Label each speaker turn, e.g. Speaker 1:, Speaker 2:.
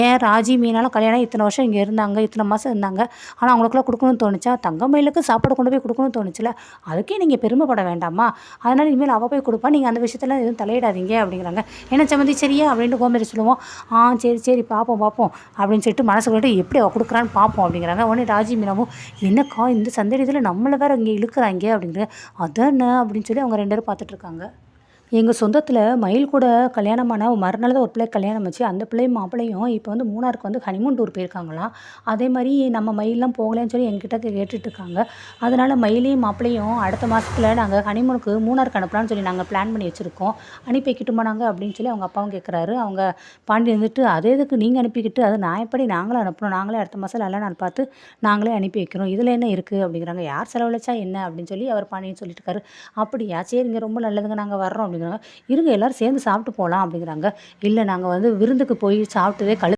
Speaker 1: ஏன் ராஜி மீனாலும் கல்யாணம் இத்தனை வருஷம் இங்கே இருந்தாங்க, இத்தனை மாதம் இருந்தாங்க. ஆனால் அவங்களுக்குலாம் கொடுக்கணும்னு தோணுச்சா? தங்கமயிலுக்கு சாப்பாடு கொண்டு போய் கொடுக்கணும்னு தோணுச்சுல, அதுக்கே நீங்கள் பெருமைப்பட வேண்டாமா? அதனால் இனிமேல் அவள் போய் கொடுப்பா, நீங்கள் அந்த விஷயத்தெல்லாம் எதுவும் தலையிடாதீங்க அப்படிங்கிறாங்க. என்ன சம்மந்தி சரியா அப்படின்ட்டு கோமதி சொல்லுவோம். சரி சரி பார்ப்போம் பார்ப்போம் அப்படின்னு சொல்லிட்டு மனசுக்குள்ளே எப்படி அவள் கொடுக்குறான்னு பார்ப்போம் அப்படிங்கிறாங்க. உடனே ராஜி மீனாவும் என்னக்கா இந்த சந்தடி இதில் நம்மளை வேறு இங்கே இழுக்கிறாங்க அப்படிங்கிற அதானே அப்படின்னு சொல்லி அவங்க 2 பேரும் பார்த்துட்ருக்காங்க. எங்கள் சொந்தத்தில் மயில் கூட கல்யாணமான மறுநாள் தான் ஒரு பிள்ளைக்கு கல்யாணம் ஆச்சு. அந்த பிள்ளையும் மாப்பிள்ளையும் இப்போ வந்து மூணாருக்கு வந்து ஹனிமூன் டூர் போயிருக்காங்களாம். அதே மாதிரி நம்ம மயிலெலாம் போகலன்னு சொல்லி எங்ககிட்ட கேட்டுட்ருக்காங்க. அதனால் மயிலையும் மாப்பிள்ளையும் அடுத்த மாதத்துல நாங்கள் ஹனிமூனுக்கு மூணாருக்கு அனுப்பலான்னு சொல்லி நாங்கள் பிளான் பண்ணி வச்சுருக்கோம். அனுப்பி வைக்கட்டுமா நாங்கள் அப்படின்னு சொல்லி அவங்க அப்பாவும் கேட்குறாரு. அவங்க பாண்டி வந்துட்டு அதே இதுக்கு நீங்கள் அனுப்பிக்கிட்டு அது நான் எப்படி நாங்களும் அனுப்பணும், நாங்களே அடுத்த மாதம் நல்ல நாள் பார்த்து நாங்களே அனுப்பி வைக்கிறோம், இதில் என்ன இருக்குது அப்படிங்கிறாங்க. யார் செலவழிச்சா என்ன அப்படின்னு சொல்லி அவர் பாண்டியன்னு சொல்லிட்டு இருக்காரு. அப்படியா சரிங்க ரொம்ப நல்லதுங்க நாங்கள் வர்றோம் அப்படிங்கிறாங்க. இருங்க எல்லோரும் சேர்ந்து சாப்பிட்டு போகலாம் அப்படிங்கிறாங்க. இல்லை நாங்கள் வந்து விருந்துக்கு போய் சாப்பிட்டதே